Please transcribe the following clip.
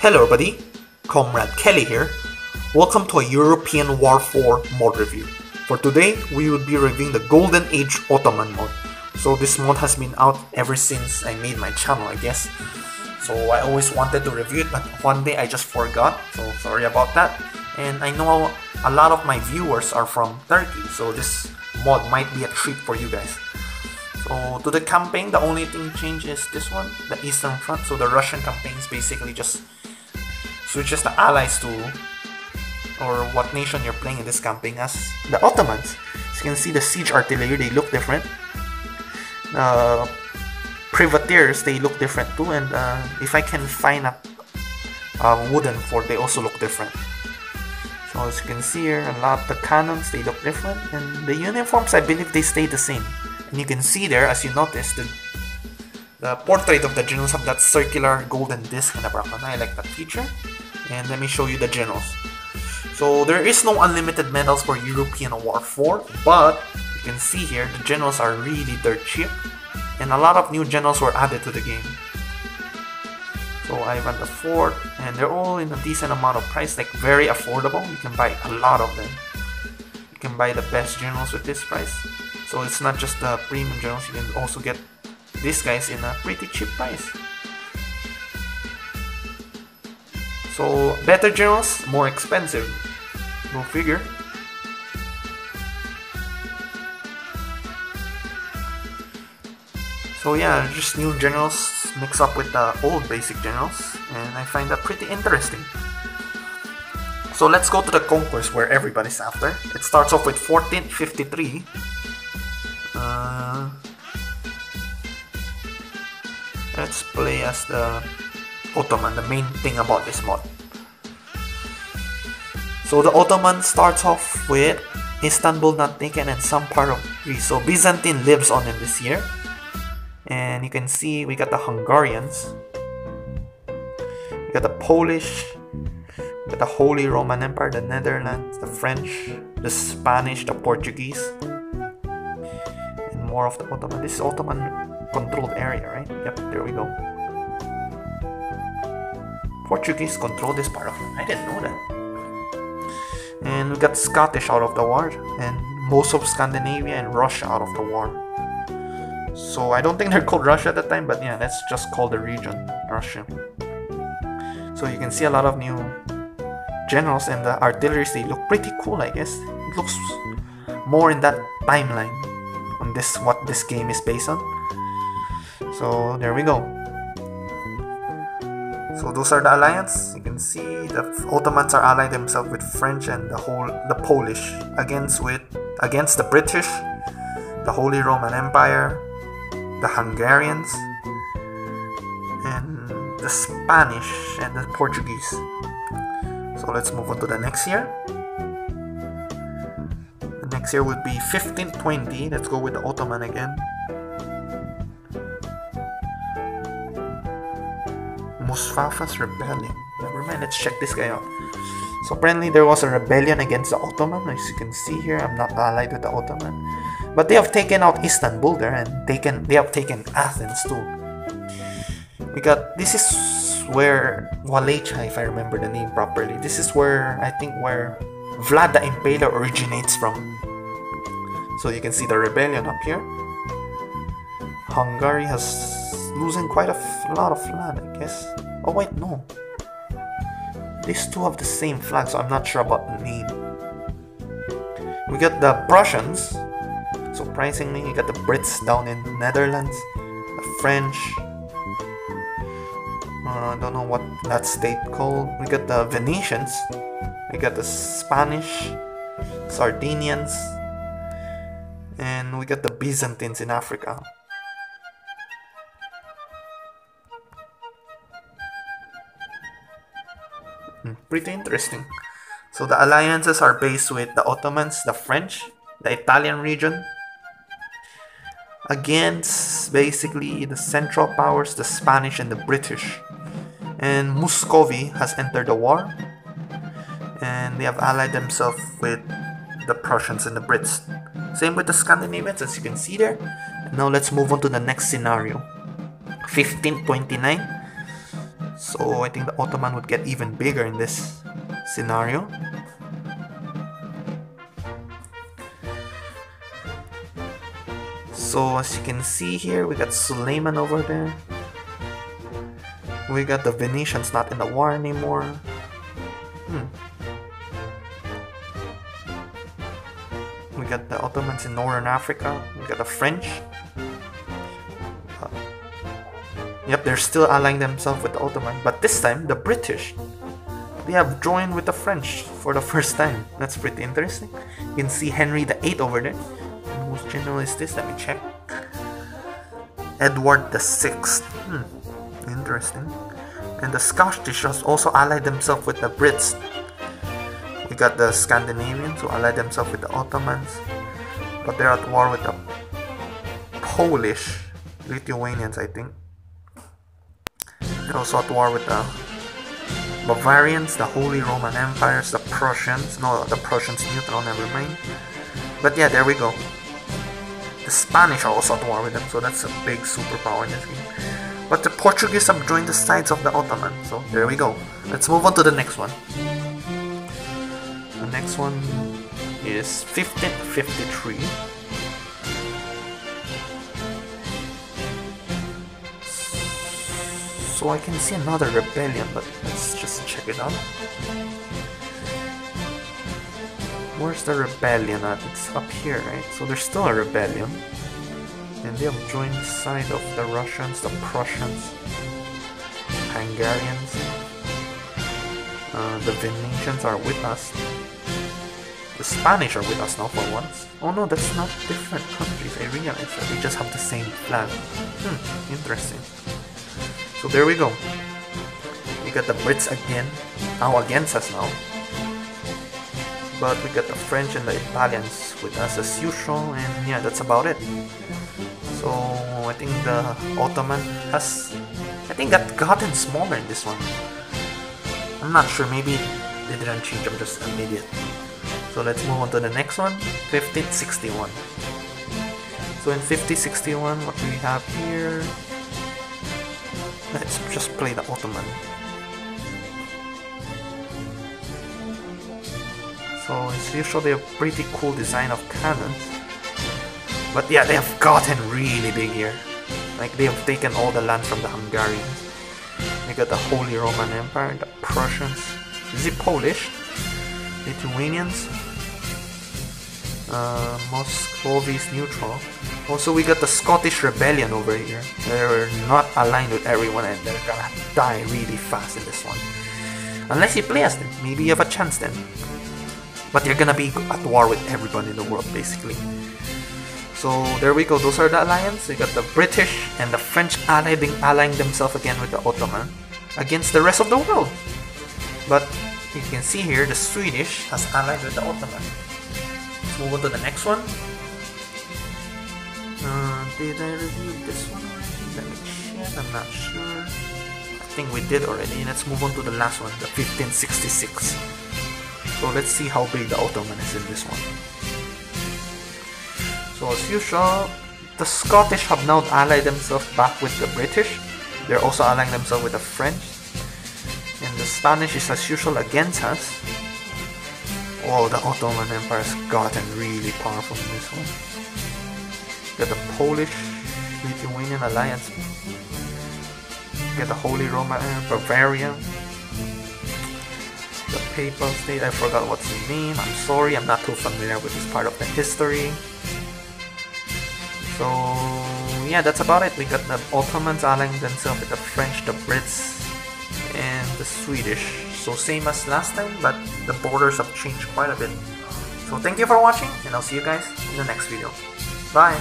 Hello everybody, Comrade Kelly here. Welcome to a European War 4 mod review. For today, we will be reviewing the Golden Age Ottoman mod. So this mod has been out ever since I made my channel, I guess. So I always wanted to review it, but one day I just forgot, so sorry about that. And I know a lot of my viewers are from Turkey, so this mod might be a treat for you guys. So to the campaign, the only thing changed is this one, the Eastern Front. So the Russian campaign is basically just switches the allies to, or what nation you're playing in this campaign as, the Ottomans. As you can see, the siege artillery, they look different. The privateers, they look different too, and if I can find a wooden fort, they also look different. So as you can see here, a lot of the cannons, they look different, and the uniforms, I believe they stay the same. And you can see there, as you notice, the portrait of the generals have that circular golden disc in the background. I like that feature. And let me show you the generals. So there is no unlimited medals for European War 4, but you can see here the generals are really dirt cheap, and a lot of new generals were added to the game. So Ivan the Fourth, and they're all in a decent amount of price, like very affordable. You can buy a lot of them. You can buy the best generals with this price. So it's not just the premium generals, you can also get these guys in a pretty cheap price. So better generals, more expensive. Go figure. So yeah, just new generals mixed up with the old basic generals, and I find that pretty interesting. So let's go to the conquest where everybody's after. It starts off with 1453. Let's play as the Ottoman, the main thing about this mod. So the Ottoman starts off with Istanbul not taken and some part of Greece. So Byzantine lives on in this year. And you can see we got the Hungarians. We got the Polish. We got the Holy Roman Empire, the Netherlands, the French, the Spanish, the Portuguese. And more of the Ottoman. This is Ottoman controlled area, right? Yep, there we go. Portuguese control this part of it. I didn't know that. And we got Scottish out of the war, and most of Scandinavia and Russia out of the war. So I don't think they're called Russia at the time, but yeah, let's just call the region Russia. So you can see a lot of new generals, and the artilleries, they look pretty cool, I guess. It looks more in that timeline on this, what this game is based on. So there we go. So those are the alliance. You can see the Ottomans are allied themselves with French and the Polish against the British, the Holy Roman Empire, the Hungarians, and the Spanish and the Portuguese. So let's move on to the next year. The next year would be 1520. Let's go with the Ottoman again. Mustafa's rebellion. Never mind, let's check this guy out. So apparently there was a rebellion against the Ottoman. As you can see here, I'm not allied with the Ottoman, but they have taken out Istanbul there, and they have taken Athens too. We got, this is where Wallachia, if I remember the name properly. This is where, I think, where Vlad the Impaler originates from. So you can see the rebellion up here. Hungary has losing quite a lot of land, I guess. Oh wait, no. These two have the same flag, so I'm not sure about the name. We got the Prussians. Surprisingly, you got the Brits down in the Netherlands. The French. I don't know what that state called. We got the Venetians. We got the Spanish, Sardinians, and we got the Byzantines in Africa. Pretty interesting. So the alliances are based with the Ottomans, the French, the Italian region, against basically the Central Powers, the Spanish and the British. And Muscovy has entered the war, and they have allied themselves with the Prussians and the Brits. Same with the Scandinavians, as you can see there. And now let's move on to the next scenario. 1529. So I think the Ottoman would get even bigger in this scenario. So as you can see here, we got Suleiman over there. We got the Venetians not in the war anymore. We got the Ottomans in Northern Africa. We got the French. Yep, they're still allying themselves with the Ottoman. But this time, the British, they have joined with the French for the first time. That's pretty interesting. You can see Henry VIII over there. And whose general is this? Let me check. Edward VI. Interesting. And the Scottish also allied themselves with the Brits. We got the Scandinavians who allied themselves with the Ottomans, but they're at war with the Polish, Lithuanians, I think. They're also at war with the Bavarians, the Holy Roman Empires, the Prussians. No, the Prussians neutral, never mind. But yeah, there we go. The Spanish are also at war with them, so that's a big superpower in this game. But the Portuguese have joined the sides of the Ottoman, so there we go. Let's move on to the next one. The next one is 1553. So I can see another rebellion, but let's just check it out. Where's the rebellion at? It's up here, right? So there's still a rebellion. And they have joined the side of the Russians, the Prussians, Hungarians. The Venetians are with us. The Spanish are with us now for once. Oh no, that's not different countries. I realized that they just have the same flag. Interesting. So there we go. We got the Brits again, now against us now. But we got the French and the Italians with us as usual, and yeah, that's about it. So I think the Ottoman has, gotten smaller in this one. I'm not sure, maybe they didn't change, I'm just an idiot. So let's move on to the next one, 1561. So in 1561, what do we have here? Let's just play the Ottoman. So as usual, they have pretty cool design of cannons. But yeah, they have gotten really big here. Like, they have taken all the land from the Hungarians. They got the Holy Roman Empire, the Prussians. Is it Polish? Lithuanians. Muscovy is neutral. Also, we got the Scottish Rebellion over here. They're not aligned with everyone and they're gonna die really fast in this one. Unless you play as them, maybe you have a chance then. But you're gonna be at war with everyone in the world, basically. So there we go, those are the alliance. We got the British and the French allying themselves again with the Ottoman against the rest of the world. But you can see here, the Swedish has allied with the Ottoman. Let's move on to the next one. Did I review this one already? Let me check, I'm not sure. I think we did already. Let's move on to the last one, the 1566. So let's see how big the Ottoman is in this one. So as usual, the Scottish have now allied themselves back with the British. They're also allying themselves with the French. And the Spanish is as usual against us. Oh, the Ottoman Empire has gotten really powerful in this one. Got the Polish-Lithuanian alliance. Got the Holy Roman Empire, Bavaria. The Papal State, I forgot what's the name. I'm sorry, I'm not too familiar with this part of the history. So yeah, that's about it. We got the Ottomans allying themselves with the French, the Brits, and the Swedish. So same as last time, but the borders have changed quite a bit. So thank you for watching, and I'll see you guys in the next video. Bye!